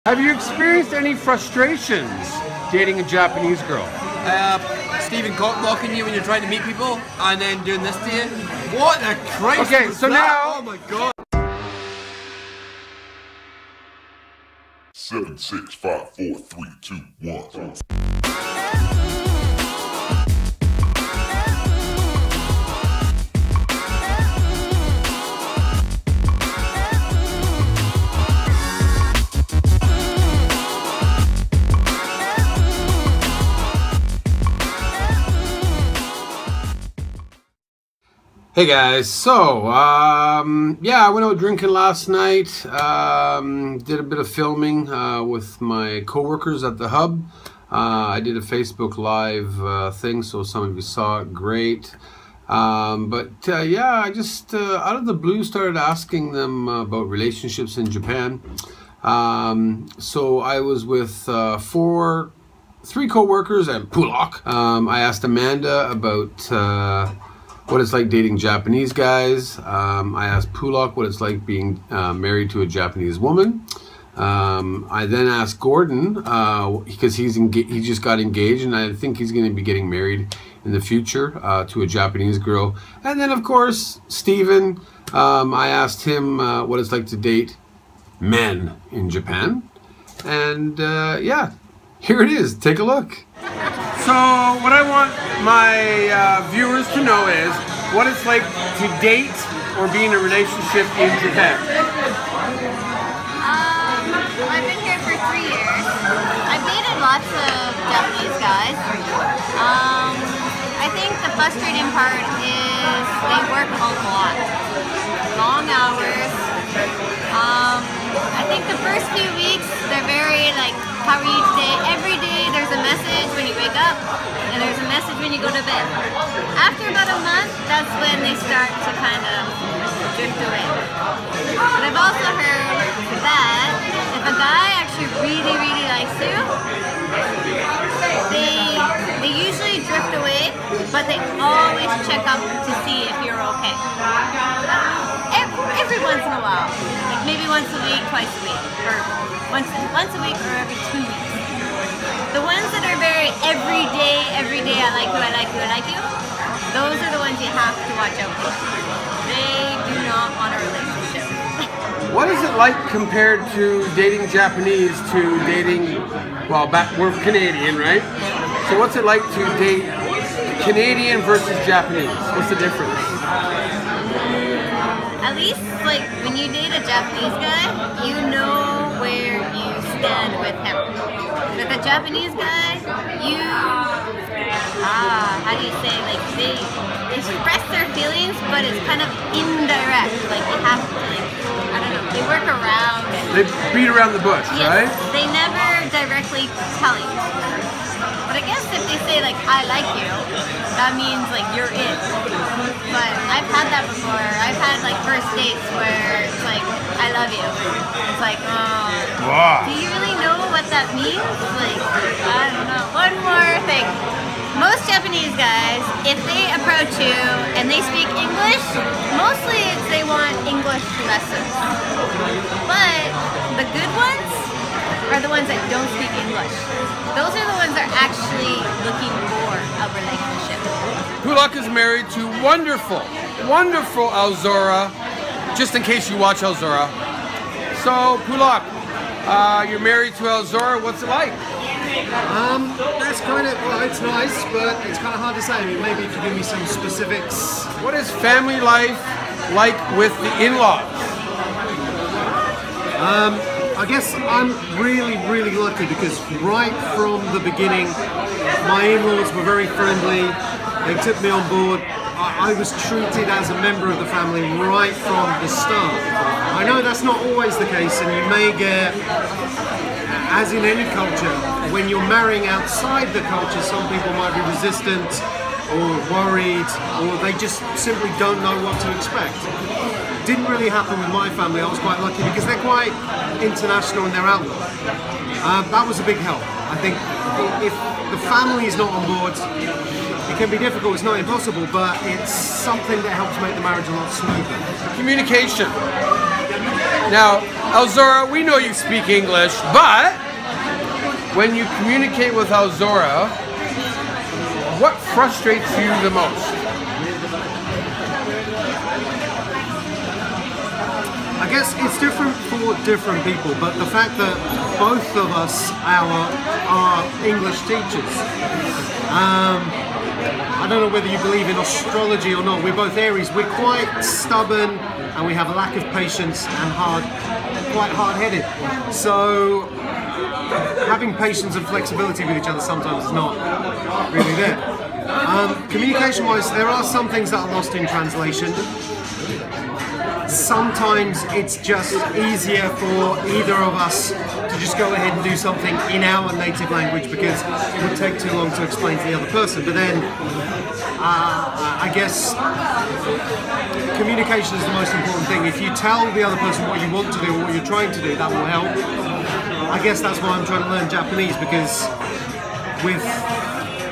Have you experienced any frustrations dating a Japanese girl? Stephen cock-blocking you when you're trying to meet people and then doing this to you. What the Christ? Okay, so now... Oh my God. 7, 6, 5, 4, 3, 2, 1. Hey guys, so yeah, I went out drinking last night, did a bit of filming with my co-workers at the hub. I did a Facebook Live thing, so some of you saw it, great. Yeah, I just out of the blue started asking them about relationships in Japan. So I was with three co-workers and Pulak. I asked Amanda about what it's like dating Japanese guys. I asked Pulak what it's like being married to a Japanese woman. I then asked Gordon, because he just got engaged, and I think he's going to be getting married in the future to a Japanese girl. And then, of course, Steven, I asked him what it's like to date men in Japan. And yeah, here it is. Take a look. So what I want my viewers to know is what it's like to date or be in a relationship in Japan. I've been here for 3 years. I've dated lots of Japanese guys. I think the frustrating part is they work a lot. Long hours. I think the first few weeks they're very like, how are you today? Every day there's a message when you wake up and there's a message when you go to bed. After about a month, that's when they start to kind of drift away. But I've also heard that if a guy actually really, really likes you, they usually drift away, but they always check up to see if you're okay. Every once in a while, like maybe once a week, twice a week, or once a week or every 2 weeks. The ones that are very every day, I like you, I like you, I like you, those are the ones you have to watch out for. They do not want a relationship. What is it like compared to dating Japanese to dating, well, we're Canadian, right? So what's it like to date Canadian versus Japanese? What's the difference? At least, like, when you date a Japanese guy, you know where you stand with him. With a Japanese guy, how do you say, like, they express their feelings, but it's kind of indirect. Like, you have to, like, I don't know, they work around it. They beat around the bush, yes, right? They never directly tell you. But I guess if they say, like, I like you, that means, like, you're in. But I've had that before. I've had, like, first dates where it's like, I love you. It's like, oh, wow. Do you really know what that means? Like, I don't know. One more thing. Most Japanese guys, if they approach you and they speak English, mostly it's they want English lessons. But the good ones are the ones that don't speak English. Those are the ones that are actually looking for a relationship. Pulak is married to wonderful Alzora, just in case you watch Alzora. So Pulak, you're married to Alzora, what's it like? That's kind of, well, it's nice, but it's kind of hard to say. I mean, maybe if you give me some specifics. What is family life like with the in-laws? I guess I'm really, really lucky because right from the beginning, my in-laws were very friendly. They took me on board. I was treated as a member of the family right from the start. I know that's not always the case, and you may get, as in any culture, when you're marrying outside the culture, some people might be resistant or worried, or they just simply don't know what to expect. Didn't really happen with my family. I was quite lucky because they're quite international in their outlook. That was a big help. I think if the family is not on board, it can be difficult. It's not impossible, but it's something that helps make the marriage a lot smoother. Communication. Now, Alzora, we know you speak English, but when you communicate with Alzora, what frustrates you the most? I guess it's different for different people, but the fact that both of us are English teachers. I don't know whether you believe in astrology or not. We're both Aries. We're quite stubborn and we have a lack of patience and quite hard-headed. So having patience and flexibility with each other sometimes is not really there. Communication-wise, there are some things that are lost in translation. Sometimes it's just easier for either of us to just go ahead and do something in our native language because it would take too long to explain to the other person. But then, I guess communication is the most important thing. If you tell the other person what you want to do or what you're trying to do, that will help. I guess that's why I'm trying to learn Japanese, because with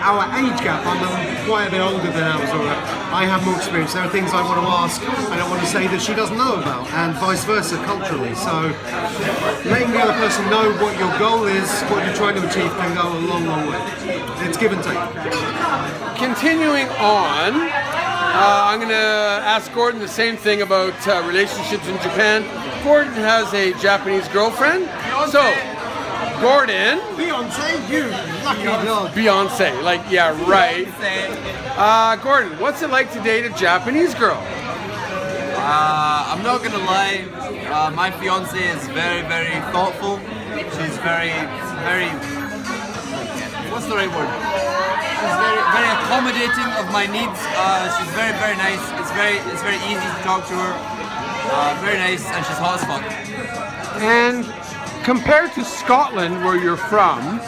our age gap, I'm quite a bit older than Alzora. I have more experience. There are things I want to ask, I don't want to say that she doesn't know about, and vice versa culturally. So letting the other person know what your goal is, what you're trying to achieve, can go a long, long way. It's give and take. Continuing on, I'm going to ask Gordon the same thing about relationships in Japan. Gordon has a Japanese girlfriend. So, Gordon. Beyonce, you lucky dog. Beyonce, like, yeah, right. Gordon, what's it like to date a Japanese girl? I'm not gonna lie, my fiance is very, very thoughtful. She's very, what's the right word? She's very, very accommodating of my needs. She's very, very nice. It's very easy to talk to her. Very nice, and she's hot as fuck. And compared to Scotland, where you're from,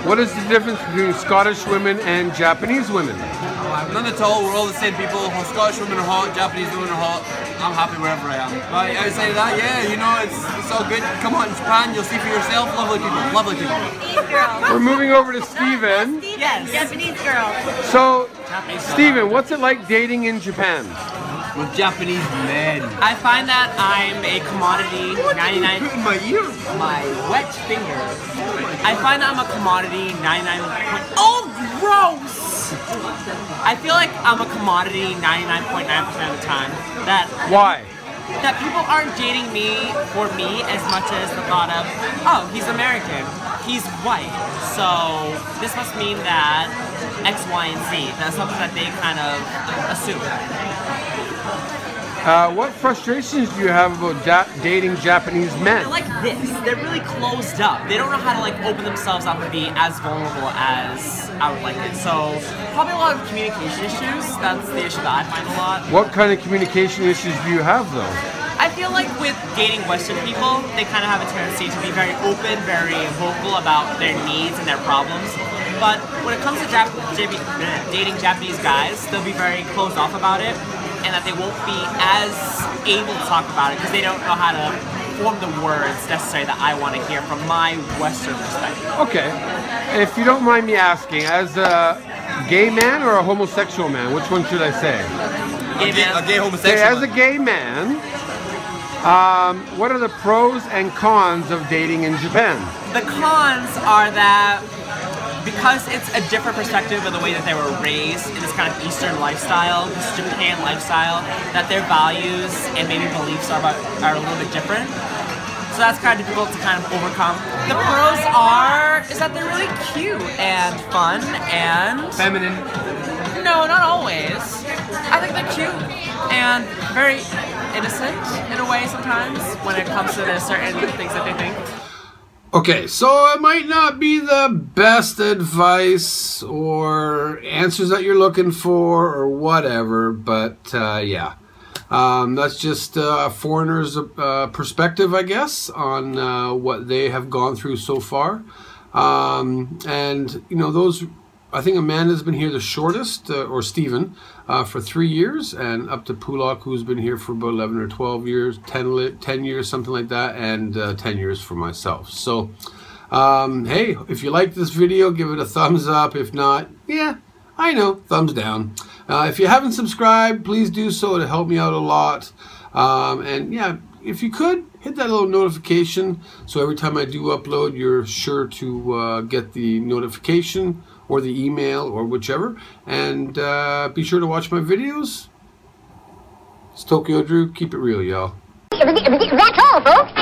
what is the difference between Scottish women and Japanese women? None at all. We're all the same people. Scottish women are hot, Japanese women are hot. I'm happy wherever I am. But outside of that, yeah, you know, it's all good. Come on, Japan, you'll see for yourself. Lovely people, lovely people. We're moving over to Steven. Yes, Japanese girl. So, Steven, what's it like dating in Japan? With Japanese men. I find that I'm a commodity 99. In my ear. My wet finger. I find that I'm a commodity 99. Oh, gross! I feel like I'm a commodity 99.9% of the time. Why? That people aren't dating me for me as much as the thought of, oh, he's American, he's white, so this must mean that X, Y, and Z. That's something that they kind of assume. What frustrations do you have about dating Japanese men? They're like this. They're really closed up. They don't know how to like open themselves up and be as vulnerable as I would like it. So probably a lot of communication issues. That's the issue that I find a lot. What kind of communication issues do you have though? I feel like with dating Western people, they kind of have a tendency to be very open, very vocal about their needs and their problems. But when it comes to dating Japanese guys, they'll be very closed off about it, and that they won't be as able to talk about it because they don't know how to form the words necessary that I want to hear from my Western perspective. Okay. If you don't mind me asking, as a gay man or a homosexual man, which one should I say? Gay man. A gay homosexual. Okay, as a gay man, what are the pros and cons of dating in Japan? The cons are that because it's a different perspective of the way that they were raised in this kind of Eastern lifestyle, this Japan lifestyle, that their values and maybe beliefs are a little bit different. So that's kind of difficult to kind of overcome. The pros is that they're really cute and fun and... Feminine. No, not always. I think they're cute and very innocent in a way sometimes when it comes to the certain things that they think. Okay, so it might not be the best advice or answers that you're looking for or whatever, but yeah. That's just a foreigner's perspective, I guess, on what they have gone through so far. And, you know, I think Amanda's been here the shortest, or Stephen, for 3 years, and up to Pulak, who's been here for about 11 or 12 years, 10 years, something like that, and 10 years for myself. So, hey, if you like this video, give it a thumbs up. If not, yeah, I know, thumbs down. If you haven't subscribed, please do so to help me out a lot. And yeah, if you could, hit that little notification so every time I do upload, you're sure to get the notification or the email or whichever. And be sure to watch my videos. It's Tokyo Drew. Keep it real, y'all. That's all, folks.